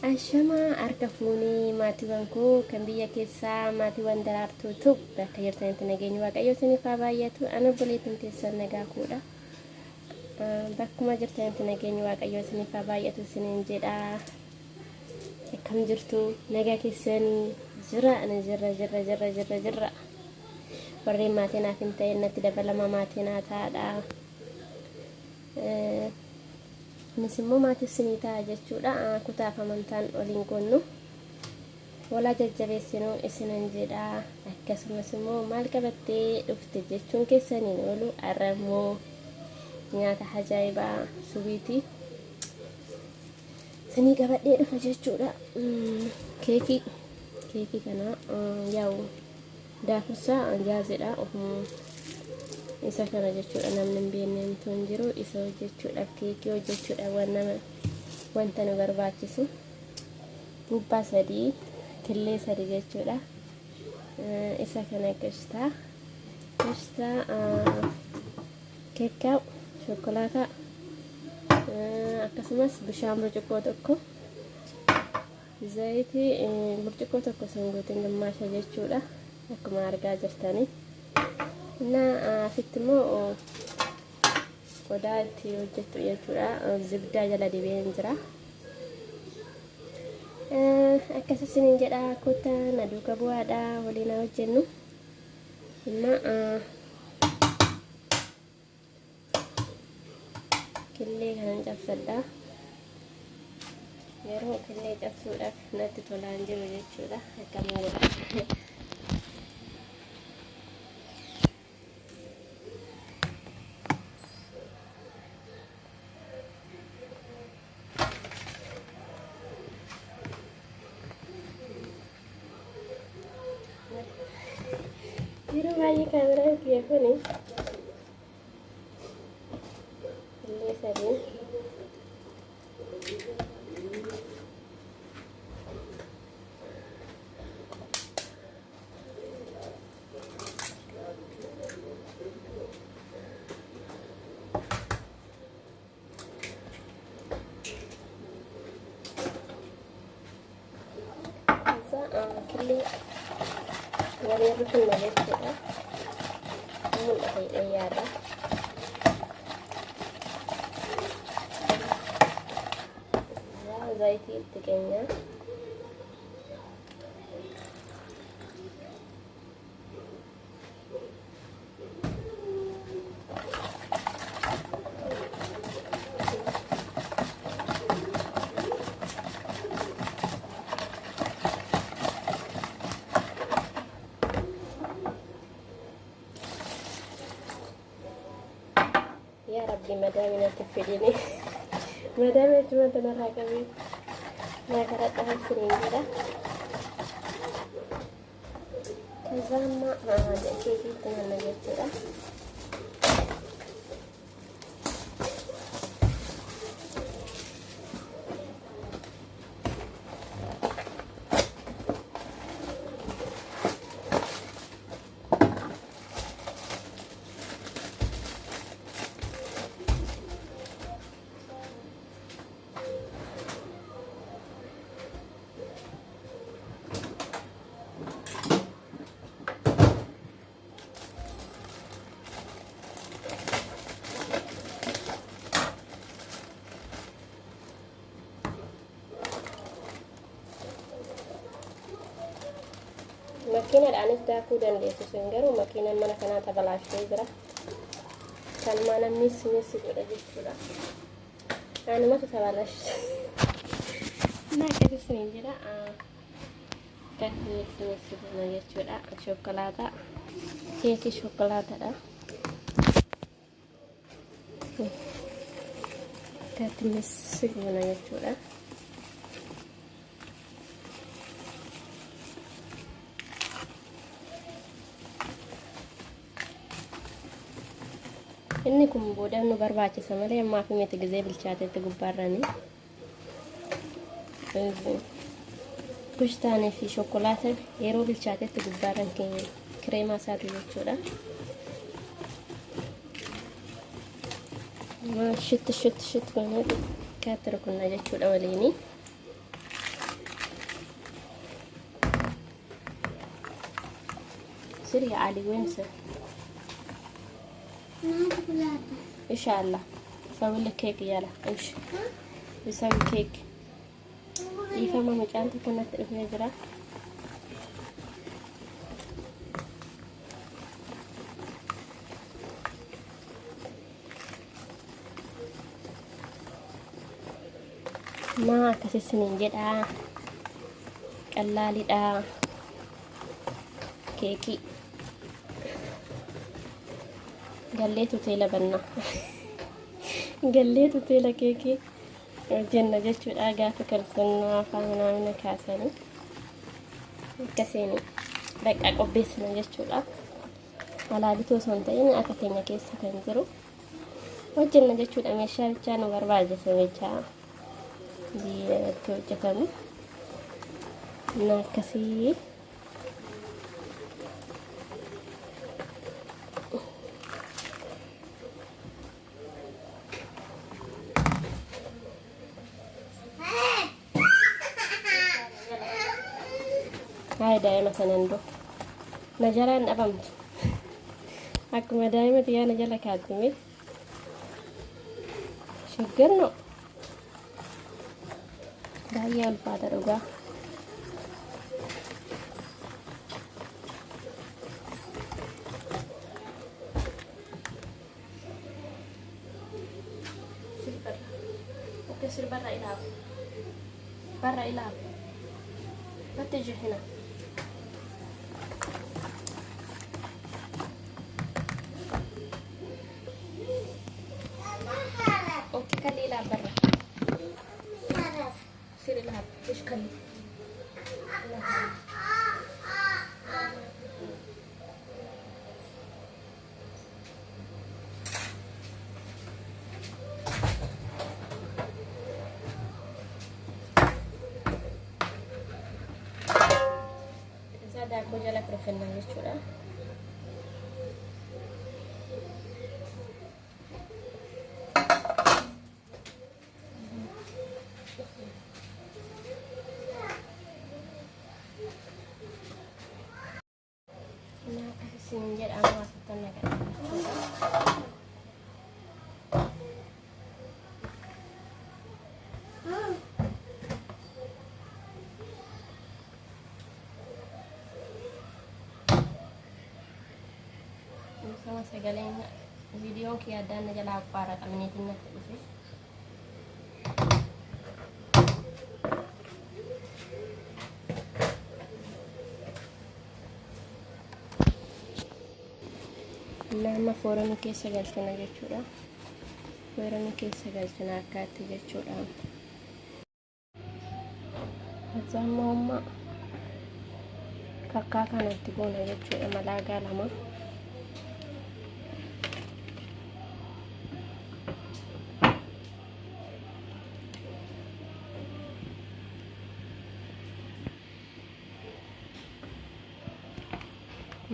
Ashama harka fuunii maatiiwwan koo kan biyya keessaa maatiiwwan daraartuutu bakka jirtanitti nageenyi waaqayyo isiniif haa baay'atu. Ana obboleettiin teessan nagaa kuudha. Bakkuma jirtanitti nageenyi waaqayyo isiniif haa baay'atu isiniin jedha. Akkam jirtu nagaa keessanii jira ana jirra. Warreen maatiin naaf hin ta'in natti dabalama maatiin haa taadha. Innis immoo maatii isinii ta'a jechuudha. Kutaaf amantaan waliin gonnu walaa jajjabeessinuu isiniin jedha. Akkasumas immoo maal qabattee dhufte jechuun keessaniin oolu arramoo nyaata ajaa'ibaa subiitii isinii qabadhee dhufa jechuudha. Keekii kana yaa'u daakusaa jaazeedha. Isa kana jechuudha namni hin beekne hin jiru. Isa hojjechuudhaaf keekii hojjechuudhaaf wanta nu barbaachisu bubbaa 3 killee 3 jechuudha. Isa kana gashtaa keekkaa shokolaataa akkasumas bishaan burcuqqoo tokko zayitii burcuqqoo tokko sanguutiin gimmaasha jechuudha akkuma argaa jirtanii. Asitti immoo qodaa itti hojjetu jechuudha. Zibdaa jala dibeen jira. Akkasii isiniin jedha kottaa na duuka bu'aadha waliin hojjennu. Killee kanan cabsadha. Yeroo killee cabsuudhaaf natti tolaan jiru jechuudha. Akka maalidha. Yeroo baay'ee kaameraan kiyya kuni killee 3 killee warri kunna jechuudha. Mul'ata yaada. Zayitii itti keenya. Ya Rabbi madamina tufidini madamina cuma tanah kami nak rata sini juga sama ada kiki dengan lagi juga makiinadhaan daakuu dandeessu sun garuu makiinaan mana kanaa tabalaashee jira. Kan mana missi godha jechuudha. Anumatu tabalaashe. Akkasii isiniin jedha. Kan missi godha jechuudha. Shokolaataa. Keekii shokolaataadha. Kan missi godha jechuudha. Inni kun booda nu barbaachisa malee ammaa fi miti gizee bilchaatetti gubbaarrani kushtaanii fi shokolaata yeroo bilchaatetti gubbaarran kireemaa isaatu jechuudha. Shit kun kaatira kunna jechuudha waliini. أبصر يا علي وين سر إن شاء الله سوي لك كيك يلا امشي بسوي كيك يفهم ماما كانت كنا في جرا ما كسسنين جدا قلالي دا كيكي قليتو تيلا بنا قليتو تيلا كيكي جنة جتشو آقا فكر سنة فامنا من كاساني كاسيني بك أقبسنا جتشو لا ولا بتو سنتين أكتين كيس كنزرو وجنة جتشو الأميشا بيشانو برباجة سويتشا دي توجتاني ناكسي هاي دائما سنندو نجران أبمت أكما دائما تيا نجلا كاتمي شجرنا دايا الفادر وجا سير برا إلعب برا إلعب لا تجي هنا اوكي خليه يلعب برا سير العب ايش خليه زاد aku jalan profesional jechuudha sinjir ama wasatan naga sama sagaleen video ki adan jala para kaminitin na tufi nama forani keessa galchana jechuudha forani keessa galchana akkaatti jechuudha azamma kakkaa kanatti goona jechuudha malaagaa lama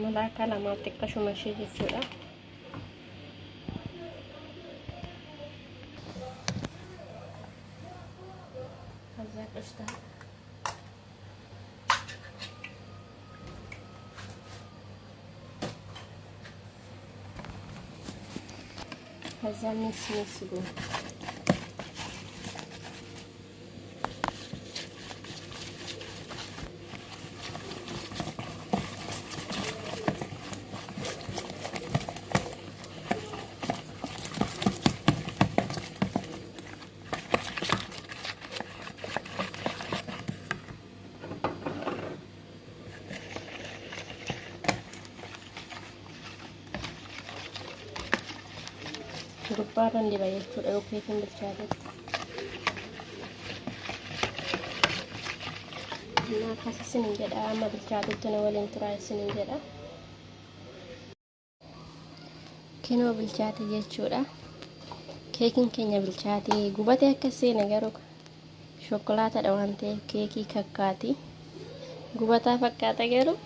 malaagaa lama xiqqashuma ishee jechuudha قشطة هذا ميس جون gubbaarran diba jechuudha yoo keekiin bilchaatetti akkas isinin jedha amma bilchaatetti na waliin turaa isinin jedha kinoo bilchaate jechuudha keekiin keenya bilchaate gubate akkasii nagaruu shokolaataadha waan ta'eef keekii kakkaati gubataa fakkaata garuu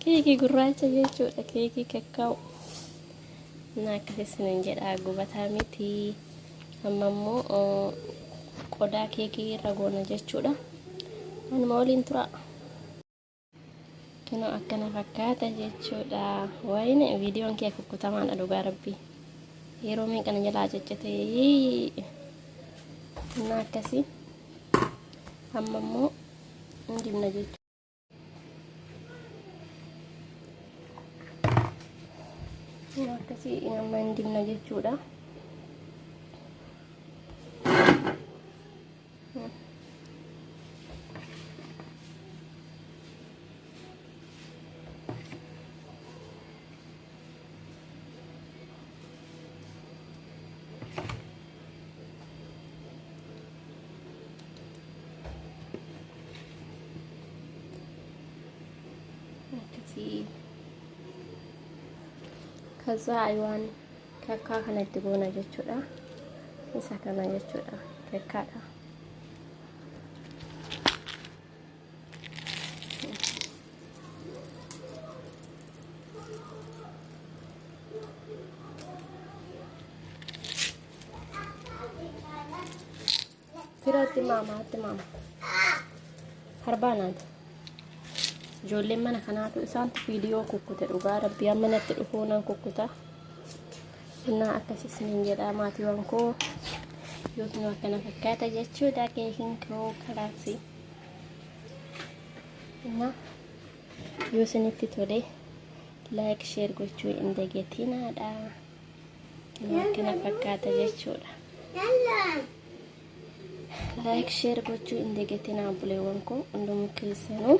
keekii gurraacha jechuudha keekii kakkaa'u naakasisinin jedha gubataa miti amma immoo qodaa keekii irra goona jechuudha anuma waliin tura Kino akkana fakkaata jechuudha. Wayne viidiyoon kee kukkutamaadha dhugaa rabbii. Yeroo meeqana jalaa ciccitee na akkasii amma immoo dibna jechuudha. Akkasii amma dibna jechuudha. ከዛ አይዋን ከካ ከነድ ጎና ጀቹዳ ይሳከና ጀቹዳ ከካዳ ፍራቲ ማማ ሀርባናት ijoolleen mana kanaatu isaantu viidiyoo kukkute dhugaa rabbii amma natti dhufuunaan kukkuta innaa akkasisniin jedha maatiiwwan koo yookiin akkana fakkaata jechuudha keekiin koo kalaasi innaa yoo isinitti tole laayik sheer gochuu hin dagatinaadha akkana fakkaata jechuudha laayik sheer gochuu hin dagatinaa buleewwan koo hundum keessanuu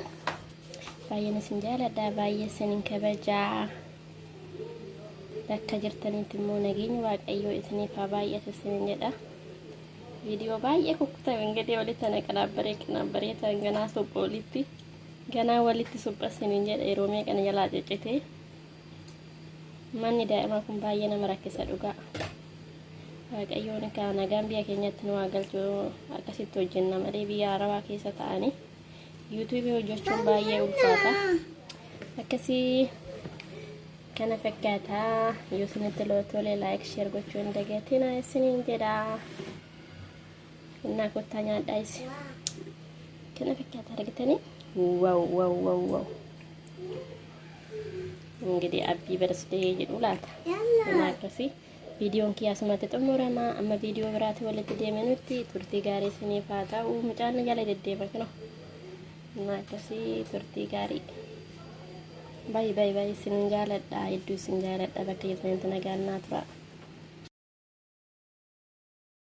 baay'een isin jaaladha baay'ee isinin kabajaa bakka jirtanitti immoo nageenyi waaqayyoo isiniif haa baay'atu isinin jedha viidiyoo baay'ee kukkutame እንግዲህ walitti qanaabbaree ta'an ganaa sobboolitti ganaa walitti supha isinin jedha yeroo meeqana jalaa ciccitee manni daa'imaa kun baay'ee nama rakkisa dhugaa waaqayyoon akka nagaan biyya keenyatti nu haa galchu akkasitti hojjenna malee biyya arabaa keessa ta'anii YouTube hojjechuun baay'ee ulfaata akkasii kana fakkaata yoo isinitti tole like share gochuu hin dagatina isiniin jedha innaa kottaa nyaadhaa isi kana fakkaata argitanii wow እንግዲህ አቢ በርስዴ jedhu laata innaa akkasii viidiyoon kiyyaa asumatti xumurama amma viidiyoo biraatti walitti deemanutti turtii gaarii isiniif haa ta'u mucaan jala deddeema kino akkasii turtii gaarii baay'ee isin jaaladha hedduu isin jaaladha bakka jirtanitti nagaan naa tura